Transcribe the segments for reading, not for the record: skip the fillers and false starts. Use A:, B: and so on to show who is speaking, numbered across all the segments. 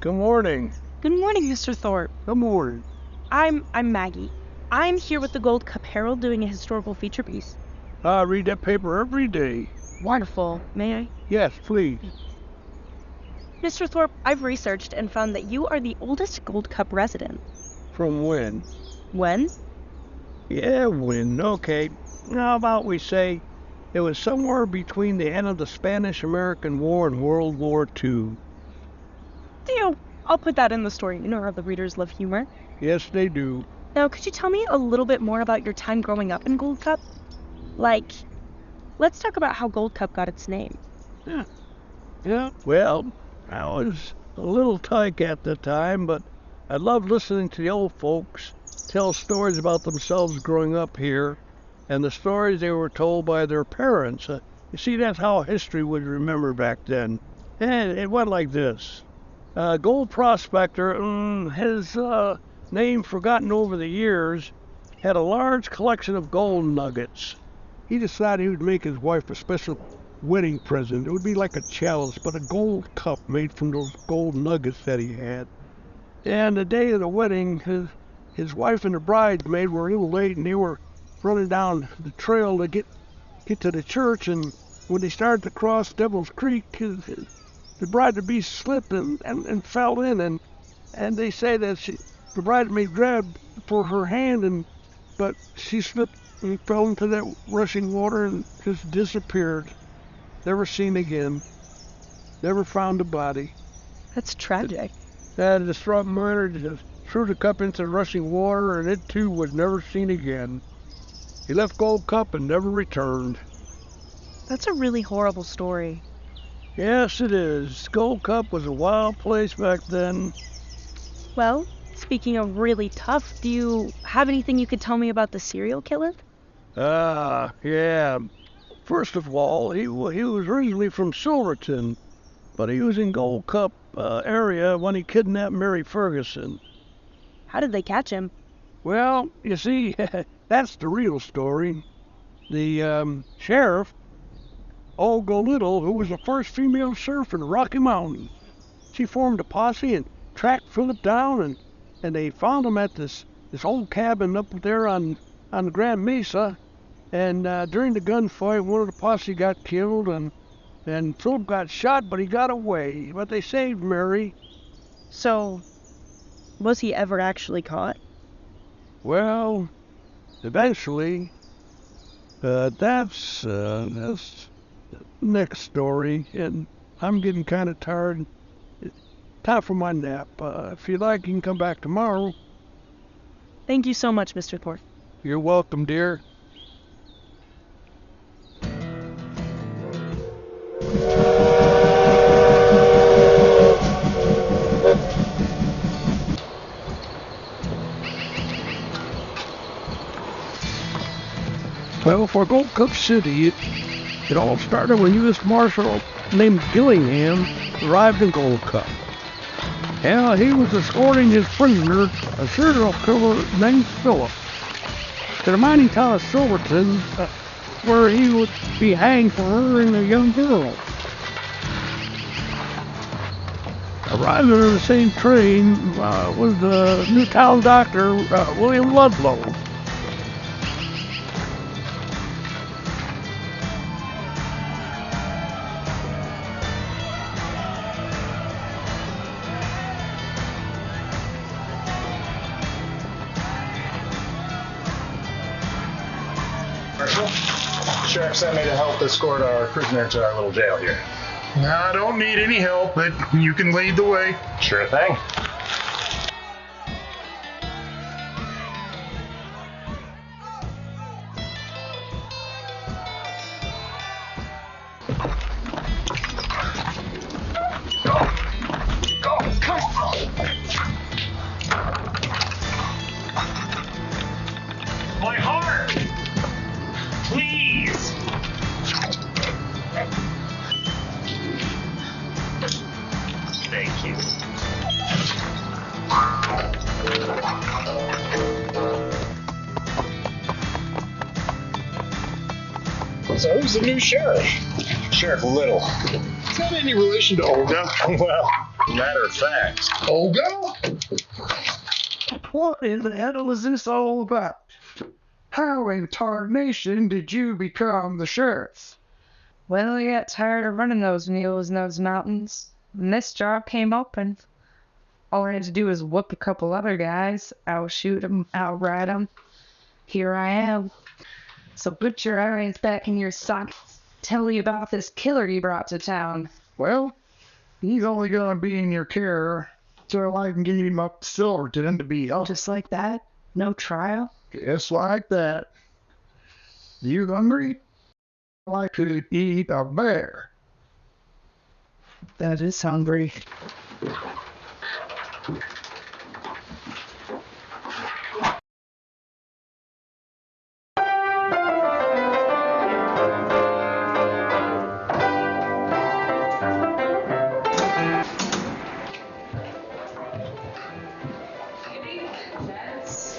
A: Good morning.
B: Good morning, Mr. Thorpe.
A: Good morning.
B: I'm Maggie. I'm here with the Gold Cup Herald doing a historical feature piece.
A: I read that paper every day.
B: Wonderful. May I?
A: Yes, please.
B: Mr. Thorpe, I've researched and found that you are the oldest Gold Cup resident.
A: From when?
B: When?
A: Yeah, when. Okay. How about we say it was somewhere between the end of the Spanish-American War and World War II.
B: I'll put that in the story. You know how the readers love humor.
A: Yes, they do.
B: Now, could you tell me a little bit more about your time growing up in Gold Cup? Let's talk about how Gold Cup got its name.
A: Yeah. Well, I was a little tyke at the time, but I loved listening to the old folks tell stories about themselves growing up here and the stories they were told by their parents. You see, that's how history was remembered back then. And it went like this. Gold prospector, his name forgotten over the years, had a large collection of gold nuggets. He decided he would make his wife a special wedding present. It would be like a chalice, but a gold cup made from those gold nuggets that he had. And the day of the wedding, his wife and the bridesmaid were a little late, and they were running down the trail to get to the church. And when they started to cross Devil's Creek, the bride-to-be slipped and fell in, and they say that the bridesmaid grabbed for her hand, but she slipped and fell into that rushing water and just disappeared. Never seen again. Never found a body.
B: That's tragic.
A: The distraught miner just threw the cup into the rushing water, and it too was never seen again. He left Gold Cup and never returned.
B: That's a really horrible story.
A: Yes, it is. Gold Cup was a wild place back then.
B: Well, speaking of really tough, do you have anything you could tell me about the serial killer?
A: Yeah. First of all, he was originally from Silverton, but he was in Gold Cup area when he kidnapped Mary Ferguson.
B: How did they catch him?
A: Well, you see, that's the real story. The sheriff, Olga Little, who was the first female sheriff in the Rocky Mountains, she formed a posse and tracked Philip down, and they found him at this old cabin up there on the Grand Mesa. And during the gunfight, one of the posse got killed, and Philip got shot, but he got away. But they saved Mary.
B: So, was he ever actually caught?
A: Well, eventually. That's next story, and I'm getting kind of tired. Time for my nap. If you like, you can come back tomorrow.
B: Thank you so much, Mr. Thorpe.
A: You're welcome, dear. Well, for Gold Cup City, it all started when U.S. Marshal named Gillingham arrived in Gold Cup. Yeah, he was escorting his prisoner, a serial killer named Philip, to the mining town of Silverton, where he would be hanged for murdering a young girl. Arriving on the same train was the Newtown doctor, William Ludlow.
C: Marshal, the sheriff sent me to help escort our prisoner to our little jail here.
D: I don't need any help, but you can lead the way.
C: Sure thing.
D: My heart! Please! Thank you.
C: So who's the new sheriff? Sheriff Little.
D: Is that any relation to Olga?
C: Well, Matter of fact.
D: Olga?
A: What in the hell is this all about? How in tarnation did you become the sheriff?
E: Well, I got tired of running those mules in those mountains, and this job came open. All I had to do was whoop a couple other guys, outshoot them, outride them. Here I am. So put your eyes back in your sockets. Tell me about this killer you brought to town.
A: Well, he's only gonna be in your care till I can get him up to Silverton to be held.
E: Just like that? No trial?
A: Just like that. You hungry? I could eat a bear.
E: That is hungry.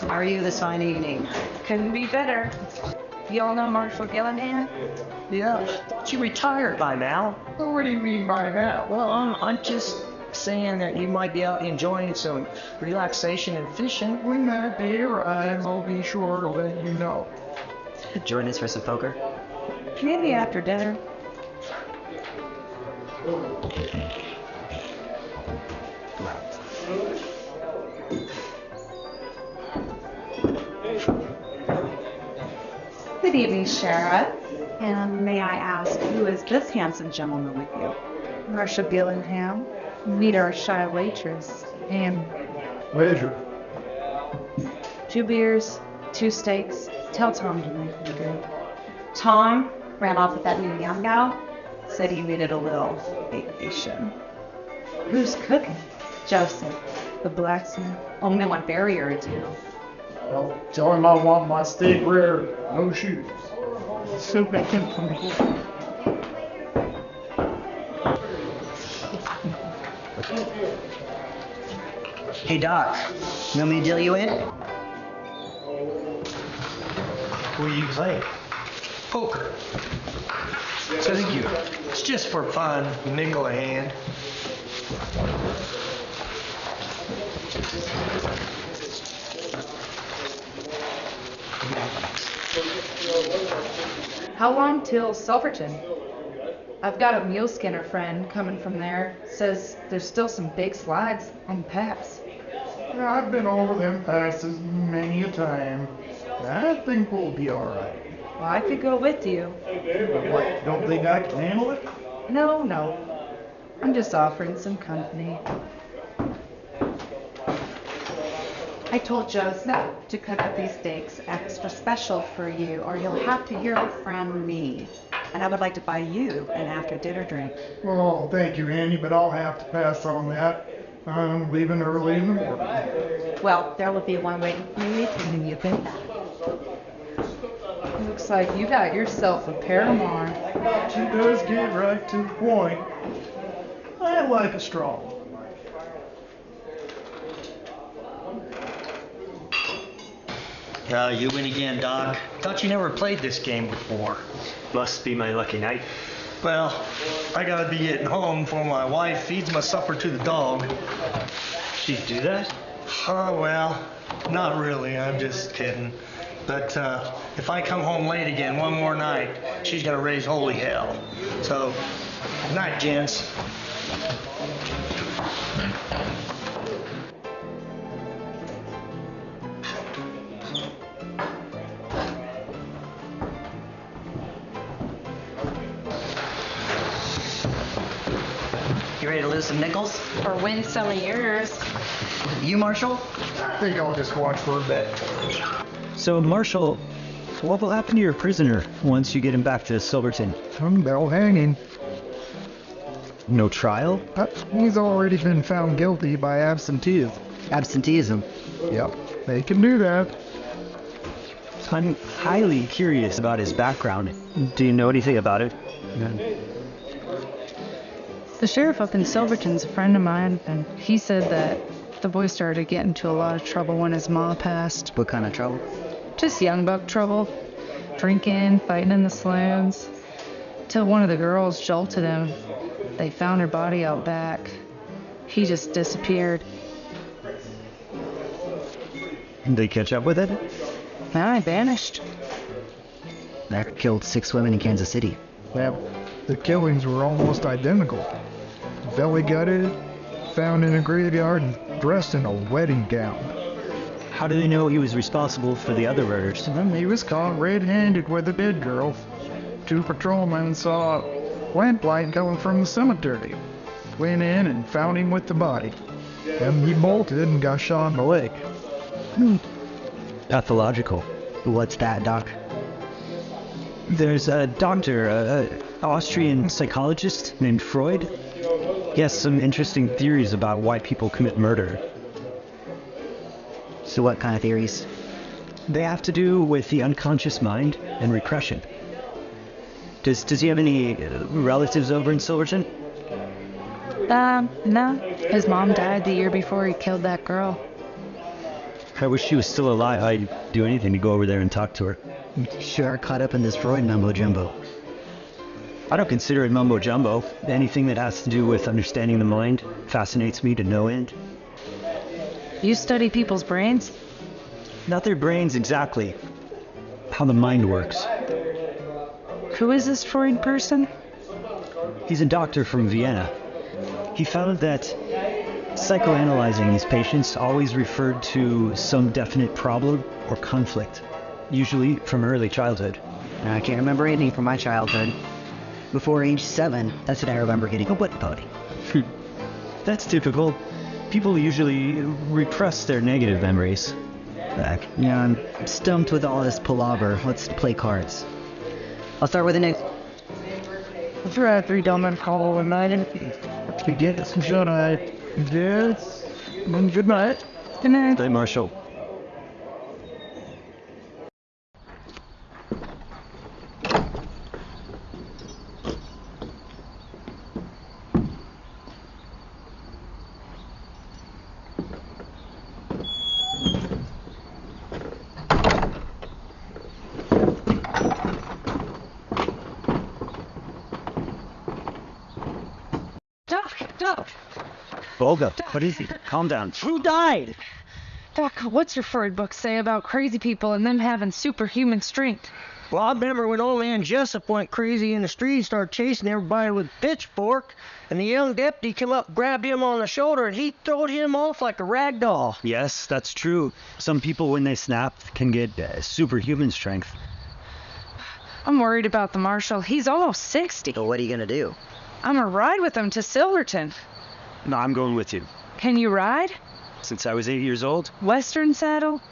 F: How are you this fine evening?
E: Couldn't be better. You all know Marshall Gillihan?
F: Yeah, thought you retired by now.
A: What do you mean by that?
F: Well, I'm just saying that you might be out enjoying some relaxation and fishing.
A: When that day arrives, I'll be sure to let you know.
F: Join us for some poker.
E: Maybe after dinner.
G: Good evening, Sheriff. And may I ask, who is this handsome gentleman with you?
E: Marshall Gillingham. Meet our shy waitress, Anne.
A: Pleasure.
E: 2 beers, 2 steaks. Tell Tom to make me good.
G: Tom ran off with that new young gal. Said he needed a little vacation. Who's cooking? Joseph.
E: The blacksmith.
G: Only one barrier or two.
A: Well, tell him I want my steak rare, no shoes.
E: So bacon for me.
F: Hey, Doc, you want me to deal you in?
H: What do you play? Poker. So thank you. It's just for fun, nickel a hand.
E: How long till Silverton? I've got a mule skinner friend coming from there. Says there's still some big slides on pass.
A: I've been over them passes many a time. I think we'll be alright.
E: Well, I could go with you.
A: What, don't think I can handle it?
E: No. I'm just offering some company.
G: I told Joseph to cook up these steaks extra special for you, or you'll have to hear it from me. And I would like to buy you an after-dinner drink.
A: Well, thank you, Annie, but I'll have to pass on that. I'm leaving early in the morning.
G: Well, there will be one waiting for me when you get back.
E: Looks like you got yourself a paramour.
A: She does get right to the point. I like a strong.
H: You win again, Doc. Thought you never played this game before.
I: Must be my lucky night.
H: Well, I gotta be getting home before my wife feeds my supper to the dog.
I: She'd do that?
H: Oh, well, not really. I'm just kidding. But if I come home late again one more night, she's gonna raise holy hell. So, night, gents.
F: You ready to lose some nickels?
E: Or win some of yours.
F: You, Marshall?
A: I think I'll just watch for a bit.
J: So, Marshall, what will happen to your prisoner once you get him back to Silverton?
A: They'll hang him.
J: No trial?
A: He's already been found guilty by absenteeism.
F: Absenteeism.
A: Yep, they can do that.
J: I'm highly curious about his background. Do you know anything about it?
E: The sheriff up in Silverton's a friend of mine, and he said that the boy started to get into a lot of trouble when his ma passed.
F: What kind of trouble?
E: Just young buck trouble. Drinking, fighting in the saloons. Till one of the girls jolted him. They found her body out back. He just disappeared.
J: Did they catch up with it?
E: Now I vanished.
K: That killed 6 women in Kansas City.
L: Well, the killings were almost identical. Belly gutted, found in a graveyard, and dressed in a wedding gown.
J: How do they know he was responsible for the other murders?
L: And he was caught red-handed with a dead girl. 2 patrolmen saw a lamplight going from the cemetery. Went in and found him with the body. And he bolted and got shot in the leg.
J: Pathological.
K: What's that, Doc?
J: There's a doctor, an Austrian psychologist named Freud. He has some interesting theories about why people commit murder.
K: So what kind of theories?
J: They have to do with the unconscious mind and repression. Does he have any relatives over in Silverton?
E: No. His mom died the year before he killed that girl.
J: I wish she was still alive. I'd do anything to go over there and talk to her.
K: Sure caught up in this Freud mumbo-jumbo.
J: I don't consider it mumbo-jumbo. Anything that has to do with understanding the mind fascinates me to no end.
E: You study people's brains?
J: Not their brains exactly. How the mind works.
E: Who is this Freud person?
J: He's a doctor from Vienna. He found that psychoanalyzing his patients always referred to some definite problem or conflict, usually from early childhood.
K: I can't remember anything from my childhood. Before age 7, that's when I remember getting a wet party.
J: That's typical. People usually repress their negative memories.
K: Yeah, I'm stumped with all this palaver. Let's play cards. I'll start with the next.
E: I've read 3 Dumbman Call a night and
L: Get some shut eye. Yes. Good night.
E: Good night.
J: Hey, Marshall.
E: Doc!
J: Olga, what is it? Calm down.
E: Who died? Doc, what's your Freud book say about crazy people and them having superhuman strength?
F: Well, I remember when old man Jessup went crazy in the street and started chasing everybody with a pitchfork, and the young deputy came up, grabbed him on the shoulder, and he throwed him off like a rag doll.
J: Yes, that's true. Some people, when they snap, can get superhuman strength.
E: I'm worried about the marshal. He's almost 60.
K: So what are you gonna do?
E: I'm gonna ride with him to Silverton.
J: No, I'm going with you.
E: Can you ride?
J: Since I was 8 years old,
E: Western saddle?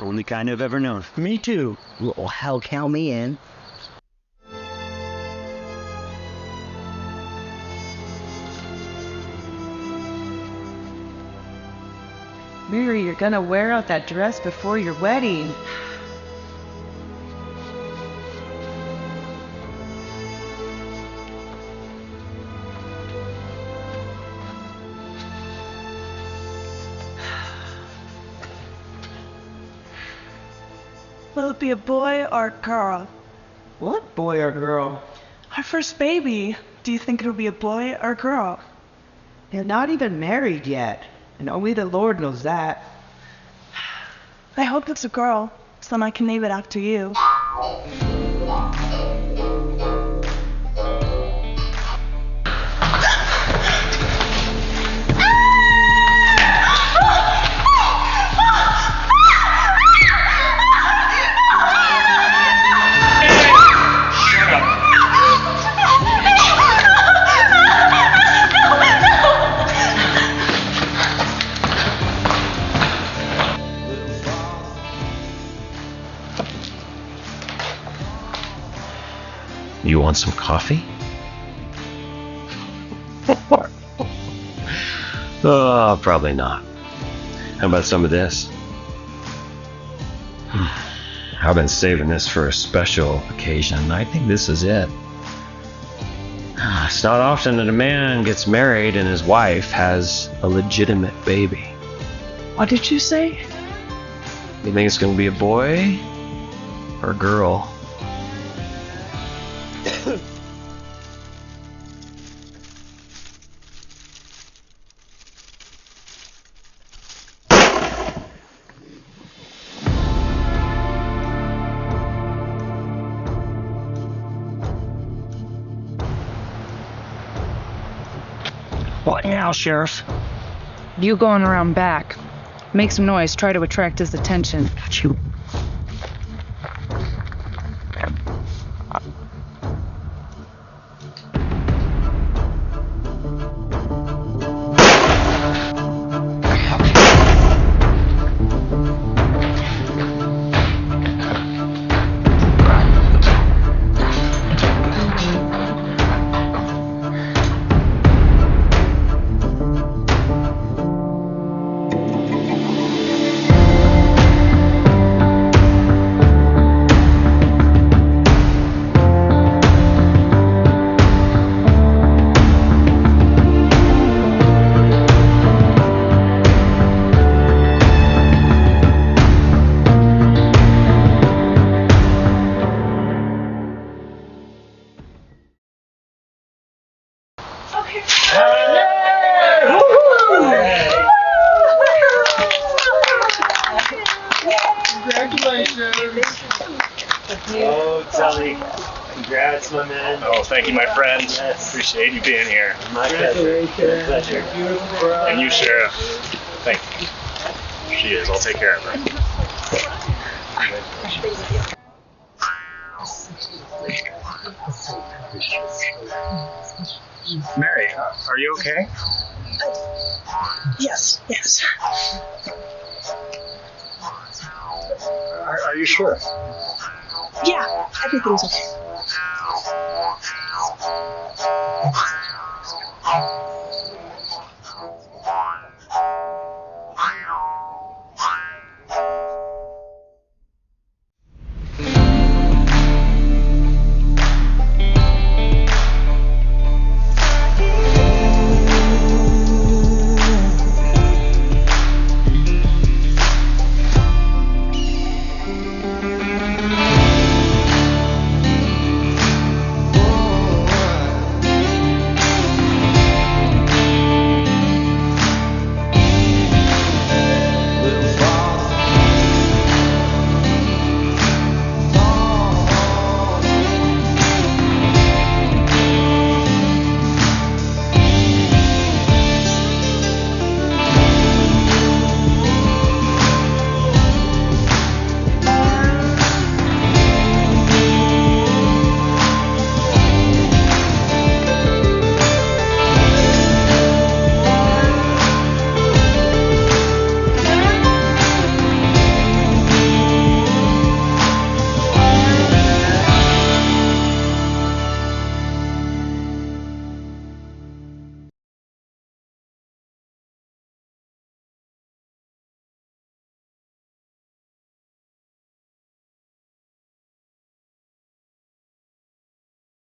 J: only kind I've ever known.
F: Me too.
K: Well, hell, count me in.
B: Mary, you're gonna wear out that dress before your wedding.
M: Will it be a boy or a girl?
F: What boy or girl?
M: Our first baby. Do you think it'll be a boy or a girl?
F: They're not even married yet, and only the Lord knows that.
M: I hope it's a girl, so then I can name it after you.
N: You want some coffee? Oh, probably not. How about some of this? I've been saving this for a special occasion. I think this is it. It's not often that a man gets married and his wife has a legitimate baby.
M: What did you say?
N: You think it's gonna be a boy or a girl?
F: now, Sheriff.
E: You going around back. Make some noise, try to attract his attention.
F: Got you.
I: Oh, Tully. Congrats, my man.
C: Oh, thank you, my friend.
I: Yes.
C: Appreciate you being here.
I: My pleasure. My pleasure.
C: And you, Sheriff. Thank you. She is. I'll take care of her. Mary, are you okay?
M: Yes.
C: Are you sure?
M: Yeah, everything's okay.